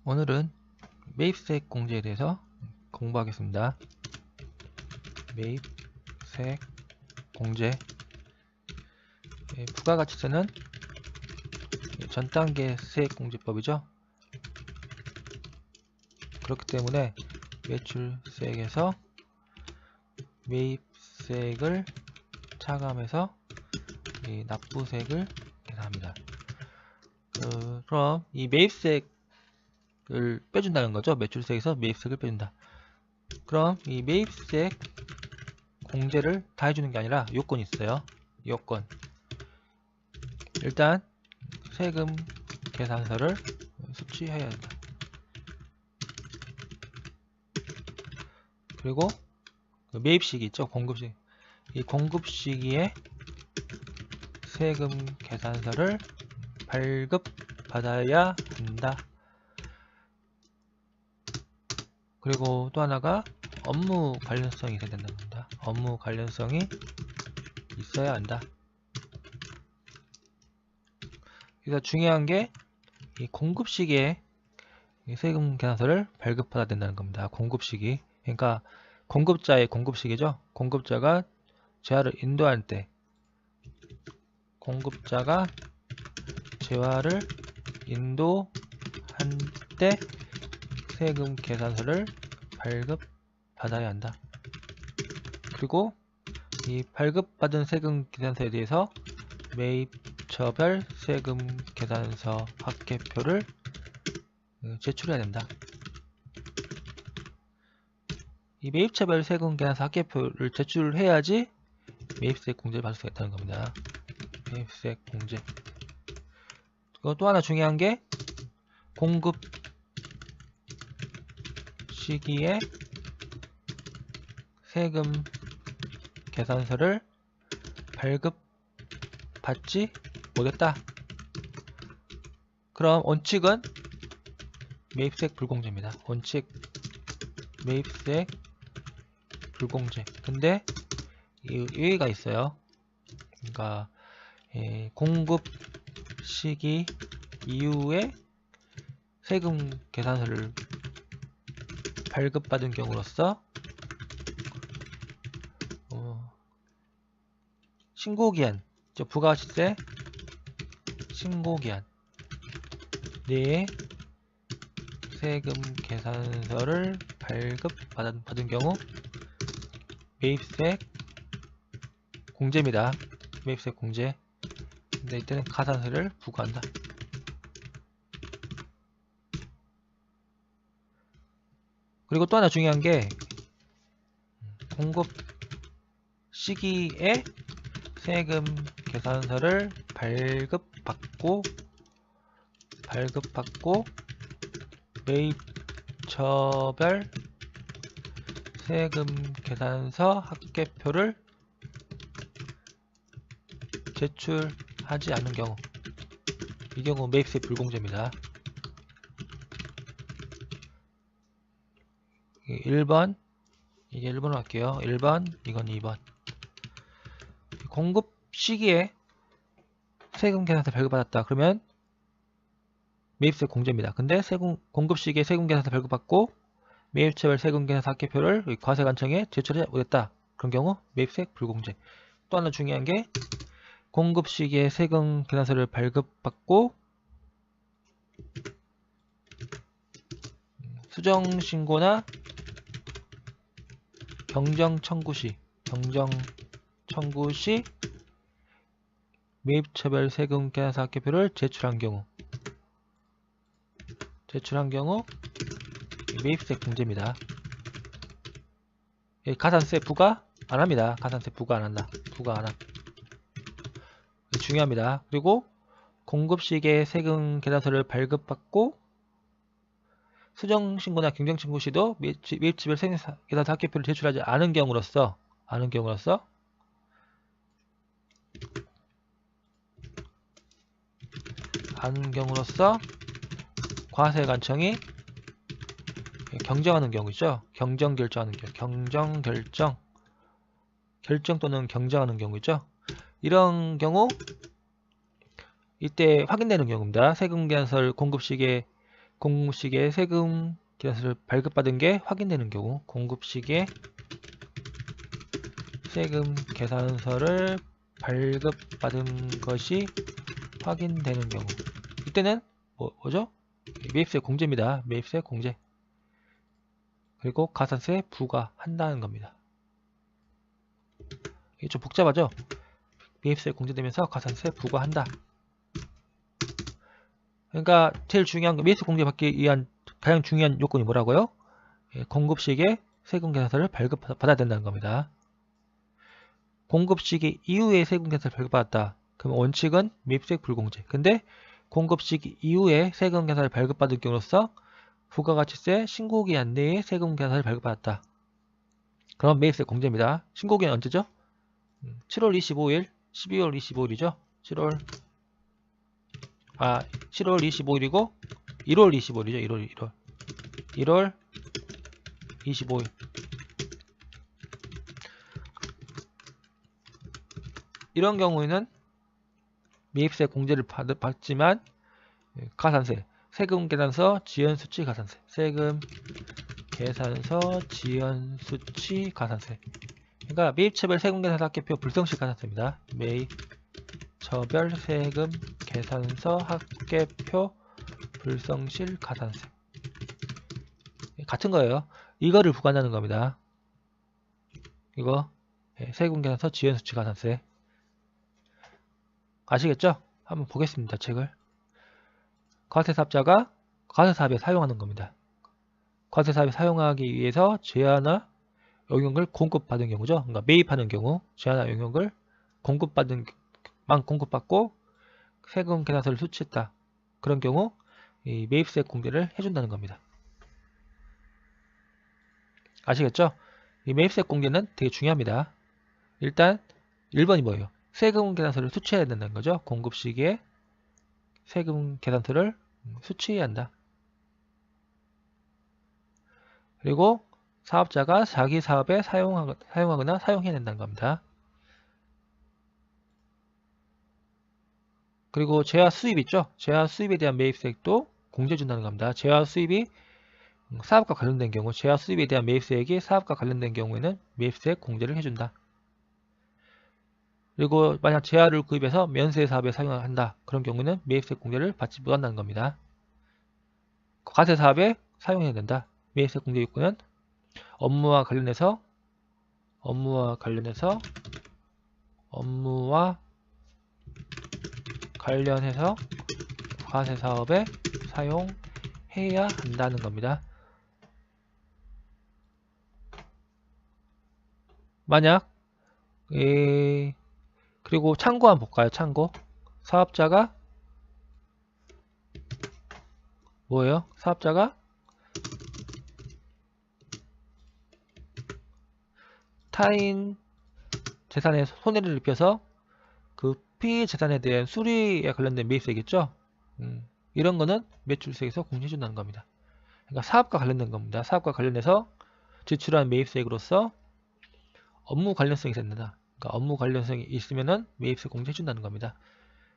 오늘은 매입세액 공제에 대해서 공부하겠습니다. 매입세액 공제. 부가가치세는 전 단계 세액공제법이죠. 그렇기 때문에 매출세액에서 매입세액을 차감해서 납부세액을 계산합니다. 그럼 이 매입세액을 빼준다는 거죠. 매출세액에서 매입세액을 빼준다. 그럼 이 매입세액 공제를 다 해주는 게 아니라 요건이 있어요. 요건. 일단 세금 계산서를 수취해야 한다. 그리고 매입시기 있죠. 공급시기. 이 공급시기에 세금 계산서를 발급받아야 한다. 그리고 또 하나가 업무 관련성이 있어야 된다는 겁니다. 업무 관련성이 있어야 한다. 그래서 중요한 게 이 공급시기에 세금 계산서를 발급받아야 된다는 겁니다. 공급시기. 그러니까 공급자의 공급시기죠. 공급자가 재화를 인도할 때, 공급자가 재화를 인도한 때 세금 계산서를 발급받아야 한다. 그리고 이 발급받은 세금 계산서에 대해서 매입처별 세금 계산서 합계표를 제출해야 된다. 이 매입처별 세금 계산서 합계표를 제출해야지 매입세액 공제를 받을 수가 있다는 겁니다. 매입세액 공제. 그리고 또 하나 중요한 게 공급 시기에 세금 계산서를 발급받지 못했다. 그럼 원칙은 매입세액 불공제입니다. 원칙 매입세액 불공제. 근데 예외가 있어요. 그러니까 공급 시기 이후에 세금 계산서를 발급받은 경우로서 신고기한, 부가가치세 신고기한 내에 세금 계산서를 발급받은 경우 매입세액 공제입니다. 매입세액 공제. 근데 이때는 가산세를 부과한다. 그리고 또 하나 중요한 게 공급 시기에 세금 계산서를 발급받고 매입처별 세금 계산서 합계표를 제출하지 않는 경우, 이 경우 매입세액 불공제입니다. 1번, 이게 1번으로 할게요. 1번, 이건 2번. 공급 시기에 세금 계산서 발급받았다. 그러면 매입세액 공제입니다. 근데 공급 시기에 세금 계산서 발급받고 매입처별 세금 계산서 합계표를 과세관청에 제출하지 못했다. 그런 경우 매입세액 불공제. 또 하나 중요한 게 공급 시기에 세금 계산서를 발급받고 수정신고나 경정청구 시 매입처별 세금 계산서 합계표를 제출한 경우 매입세액 공제입니다. 가산세 부과 안합니다. 가산세 부과 안한다. 부과 안함. 중요합니다. 그리고 공급 시기에 세금 계산서를 발급받고 수정신고나 경정청구 시도 매입처별 세금 계산서 합계표를 제출하지 않은 경우로서 과세관청이 경정하는 경우죠. 결정 또는 경정하는 경우죠. 이런 경우 이때 확인되는 경우입니다. 세금 계산서를 공급 시기에 공급 시기에 세금 계산서를 발급받은 게 확인되는 경우, 공급 시기에 세금 계산서를 발급받은 것이 확인되는 경우, 이때는 뭐죠? 매입세 공제입니다. 매입세 공제. 그리고 가산세 부과한다는 겁니다. 이게 좀 복잡하죠? 매입세 공제되면서 가산세 부과한다. 그러니까 제일 중요한 거, 매입세 공제받기 위한 가장 중요한 요건이 뭐라고요? 공급 시기에 세금 계산서를 발급받아야 된다는 겁니다. 공급 시기 이후에 세금 계산서를 발급받았다. 그럼 원칙은 매입세 불공제. 근데 공급 시기 이후에 세금 계산서를 발급받을 경우로서 부가가치세 신고기한 내에 세금 계산서를 발급받았다. 그럼 매입세 공제입니다. 신고기한 언제죠? 7월 25일, 12월 25일이죠. 7월 25일이고 1월 25일이죠. 1월 25일. 이런 경우에는 매입세 공제를 받지만 가산세, 세금 계산서 지연 수치 가산세, 세금 계산서 지연 수치 가산세. 그러니까 매입처별 세금 계산서 합계표 불성실 가산세입니다. 매입처별 세금 계산서 합계표 불성실 가산세. 같은 거예요. 이거를 부과한다는 겁니다. 이거 세금 계산서 지연 수치 가산세. 아시겠죠? 한번 보겠습니다. 책을. 과세사업자가 과세사업에 사용하는 겁니다. 과세사업에 사용하기 위해서 제한화 용역을 공급받은 경우죠. 그러니까 매입하는 경우 제한화 용역을 공급받고 세금 계산서를 수취했다. 그런 경우 이 매입세 공제를 해준다는 겁니다. 아시겠죠? 이 매입세 공제는 되게 중요합니다. 일단 1번이 뭐예요? 세금 계산서를 수취해야 된다는 거죠. 공급 시기에 세금 계산서를 수취해야 한다. 그리고 사업자가 자기 사업에 사용하거나 사용해야 된다는 겁니다. 그리고 재화 수입 있죠? 재화 수입에 대한 매입세액도 공제 준다는 겁니다. 재화 수입이 사업과 관련된 경우, 재화 수입에 대한 매입세액이 사업과 관련된 경우에는 매입세액 공제를 해준다. 그리고 만약 재화를 구입해서 면세 사업에 사용한다. 그런 경우는 매입세 공제를 받지 못한다는 겁니다. 과세 사업에 사용해야 된다. 매입세 공제 요건은 업무와 관련해서 과세 사업에 사용해야 한다는 겁니다. 만약 그리고 참고 한번 볼까요? 참고. 사업자가 뭐예요? 사업자가 타인 재산에 손해를 입혀서 그 피해 재산에 대한 수리에 관련된 매입세겠죠? 이런 거는 매출세에서 공제해준다는 겁니다. 그러니까 사업과 관련된 겁니다. 사업과 관련해서 지출한 매입세액으로서 업무 관련성이 생긴다. 그러니까 업무 관련성이 있으면은 매입세 공제해준다는 겁니다.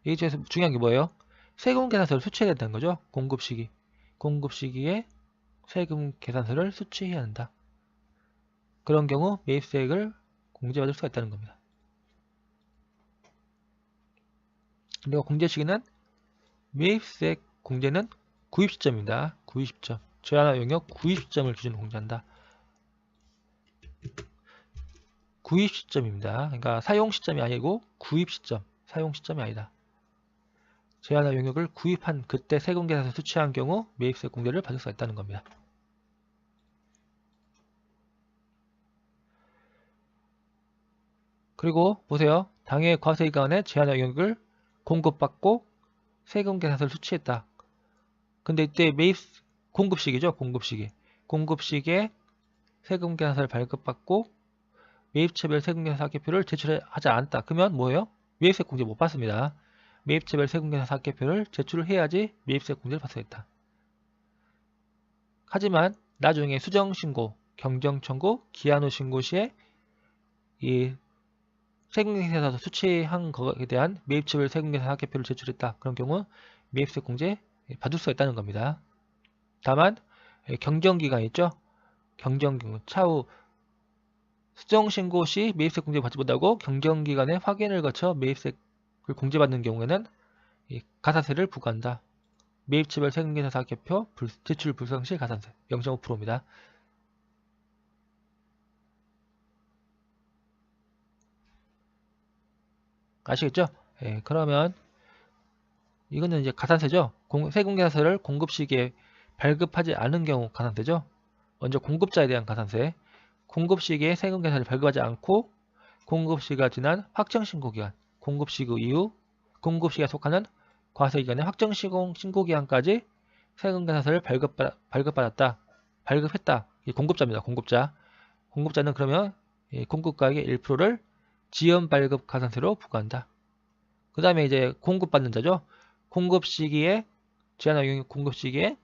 이 중에서 중요한 게 뭐예요? 세금 계산서를 수취해야 된다는 거죠. 공급 시기에 세금 계산서를 수취해야 한다. 그런 경우 매입세액을 공제받을 수가 있다는 겁니다. 그리고 공제 시기는 매입세 공제는 구입 시점입니다. 구입 시점. 제한화 용역 구입 시점을 기준으로 공제한다. 구입 시점입니다. 그러니까 사용 시점이 아니고 구입 시점, 사용 시점이 아니다. 제한화 용역을 구입한 그때 세금 계산서 수취한 경우 매입세 공제를 받을 수가 있다는 겁니다. 그리고 보세요. 당해 과세기간에 제한화 용역을 공급받고 세금 계산서를 수취했다. 근데 이때 공급 시기죠. 공급 시기에 세금 계산서를 발급받고 매입처별 세금 계산서 합계표를 제출하지 않았다. 그러면 뭐예요? 매입세 공제 못 받습니다. 매입처별 세금 계산서 합계표를 제출을 해야지 매입세 공제를 받을 수 있다. 하지만 나중에 수정신고, 경정청구, 기한 후 신고 시에 이 세금계산서 수취한 것에 대한 매입처별 세금계산서 합계표를 제출했다. 그런 경우 매입세 공제 받을 수가 있다는 겁니다. 다만 경정기간 있죠. 경정기간 차후 수정신고 시 매입세 공제 받지 못하고 경정기간에 확인을 거쳐 매입세를 공제받는 경우에는 이 가산세를 부과한다. 매입처별 세금계산서 합계표 제출 불성 시 가산세 0.5%입니다. 아시겠죠? 예, 그러면 이거는 이제 가산세죠. 세금계산서를 공급 시기에 발급하지 않은 경우 가산세죠. 먼저 공급자에 대한 가산세. 공급 시기에 세금계산서를 발급하지 않고 공급 시기가 지난 확정신고기간, 공급 시기 이후 공급 시기에 속하는 과세기간의 확정신고기간까지 세금계산서를 발급했다. 이게 공급자입니다. 공급자. 공급자는 그러면 공급가액의 1%를 지연 발급 가산세로 부과한다. 그 다음에 이제 공급받는 자죠. 공급 시기에 제한하용 공급 시기에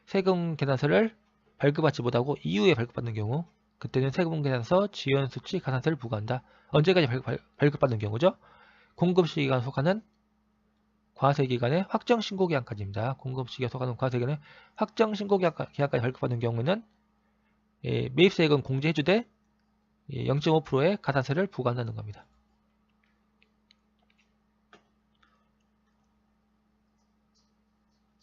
세금 계산서를 발급받지 못하고 이후에 발급받는 경우 그때는 세금 계산서 지연 수치 가산세를 부과한다. 언제까지 발급받는 경우죠? 공급 시기간 속하는 과세기간의 확정신고기간까지입니다. 공급 시기에 속하는 과세기간의 확정신고기간까지 발급받는 경우에는 매입세금 공제해주되 0.5%의 가산세를 부과한다는 겁니다.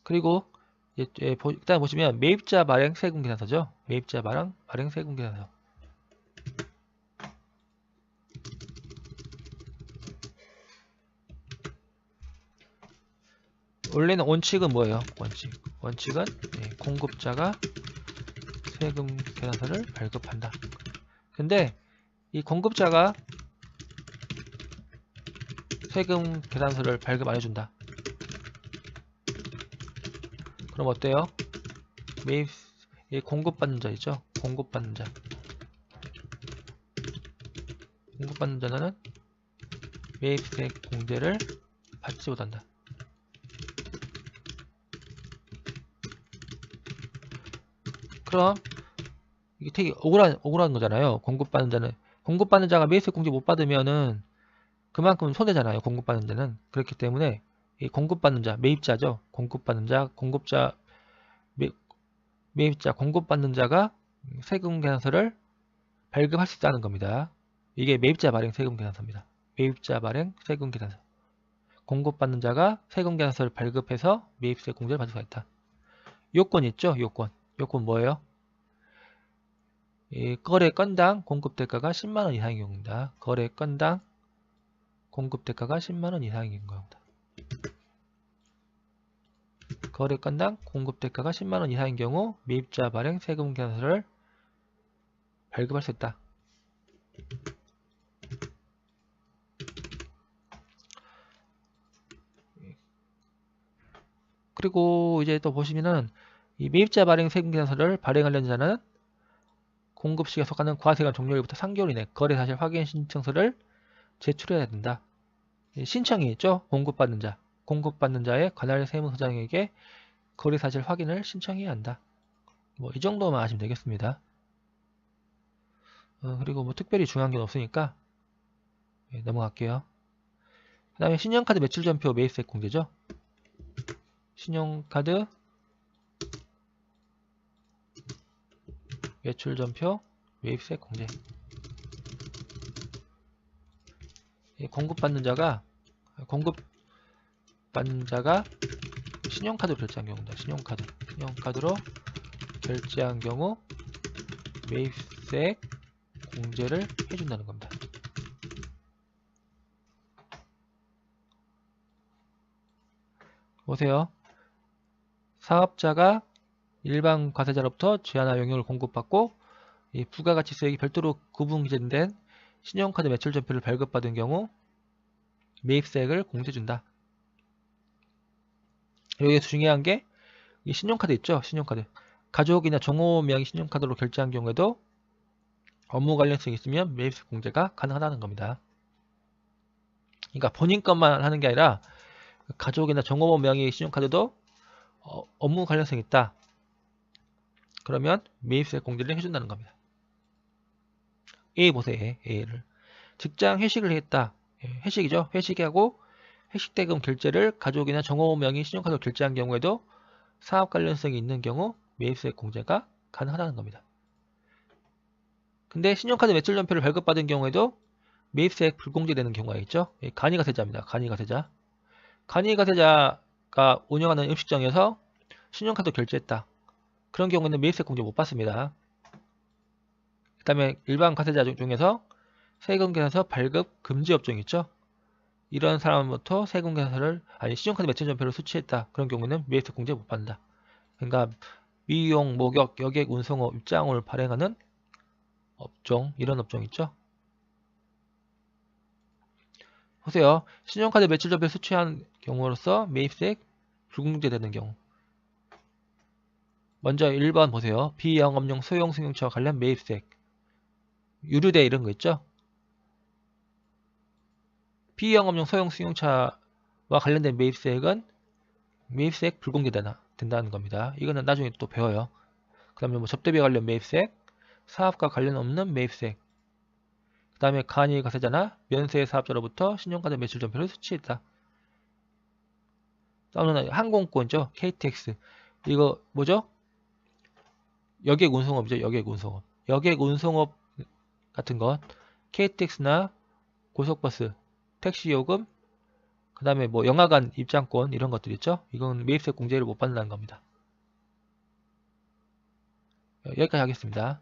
그리고 일단 보시면 매입자 발행 세금 계산서죠. 매입자 발행 세금 계산서. 원래는 원칙은 뭐예요? 원칙은 공급자가 세금 계산서를 발급한다. 근데 이 공급자가 세금 계산서를 발급 안 해준다. 그럼 어때요? 공급받는 자 있죠? 공급받는 자는 매입세 공제를 받지 못한다. 그럼 이게 되게 억울한 거잖아요. 공급받는 자가 매입세 공제 못 받으면은 그만큼 손해잖아요. 공급받는 자는. 그렇기 때문에 이 공급받는 자, 매입자죠. 공급받는 자, 매입자, 공급받는 자가 세금 계산서를 발급할 수 있다는 겁니다. 이게 매입자 발행 세금 계산서입니다. 매입자 발행 세금 계산서. 공급받는 자가 세금 계산서를 발급해서 매입세 공제를 받을 수가 있다. 요건 있죠? 요건 뭐예요? 거래 건당 공급대가가 10만원 이상인 경우입니다. 거래 건당 공급대가가 10만원 이상인 경우입니다. 거래 건당 공급대가가 10만원 이하인 경우 매입자 발행 세금 계산서를 발급할 수 있다. 그리고 이제 또 보시면은 이 매입자 발행 세금 계산서를 발행하려는 자는 공급 시기에 속하는 과세관 종료일부터 3개월 이내 거래 사실 확인 신청서를 제출해야 된다. 신청이 있죠? 공급받는 자의 관할 세무서장에게 거래 사실 확인을 신청해야 한다. 뭐 이 정도만 아시면 되겠습니다. 그리고 뭐 특별히 중요한 게 없으니까 넘어갈게요. 그 다음에 신용카드 매출전표 매입세 공제죠. 신용카드 매출전표 매입세 공제. 공급받는 자가 신용카드로 결제한 경우입니다. 신용카드로 결제한 경우 매입세 공제를 해준다는 겁니다. 보세요. 사업자가 일반 과세자로부터 제한할 용역을 공급받고 이 부가가치 수익이 별도로 구분 기재된 신용카드 매출전표를 발급받은 경우 매입세액을 공제해준다. 여기서 중요한 게 이 신용카드 있죠? 신용카드. 가족이나 종업원명의 신용카드로 결제한 경우에도 업무 관련성이 있으면 매입세 공제가 가능하다는 겁니다. 그러니까 본인 것만 하는 게 아니라 가족이나 종업원 명의 신용카드도 업무 관련성이 있다. 그러면 매입세 공제를 해준다는 겁니다. A 보세요. A를. 직장 회식을 했다. 회식이죠. 회식하고 회식대금 결제를 가족이나 종업원 명의 신용카드로 결제한 경우에도 사업 관련성이 있는 경우 매입세액 공제가 가능하다는 겁니다. 근데 신용카드 매출전표를 발급받은 경우에도 매입세액 불공제되는 경우가 있죠. 간이가세자입니다. 간이가세자. 간이가세자가 운영하는 음식점에서 신용카드 결제했다. 그런 경우에는 매입세액 공제 못 받습니다. 그 다음에 일반 가세자 중에서 세금계산서 발급 금지 업종 있죠. 이런 사람부터 세금계산서를 신용카드 매출전표를 수취했다. 그런 경우에는 매입세액 공제 못 받는다. 그러니까 미용, 목욕, 여객, 운송업, 입장을 발행하는 업종, 이런 업종 있죠. 보세요. 신용카드 매출전표 수취한 경우로서 매입세액 불공제되는 경우. 먼저 1번 보세요. 비영업용 소형 승용차와 관련 매입세액. 유류대 이런 거 있죠. 비영업용 소형 승용차와 관련된 매입세액은 매입세액 불공제된다는 겁니다. 이거는 나중에 또 배워요. 그 다음에 뭐 접대비 관련 매입세액, 사업과 관련 없는 매입세액, 그 다음에 간이가세자나 면세 사업자로부터 신용카드 매출전표를 수취했다. 다음은 항공권이죠. KTX. 이거 뭐죠? 여객운송업이죠. 여객운송업. 여객운송업 같은 것, KTX나 고속버스, 택시요금, 그 다음에 뭐 영화관 입장권 이런 것들 있죠. 이건 매입세액 공제를 못 받는다는 겁니다. 여기까지 하겠습니다.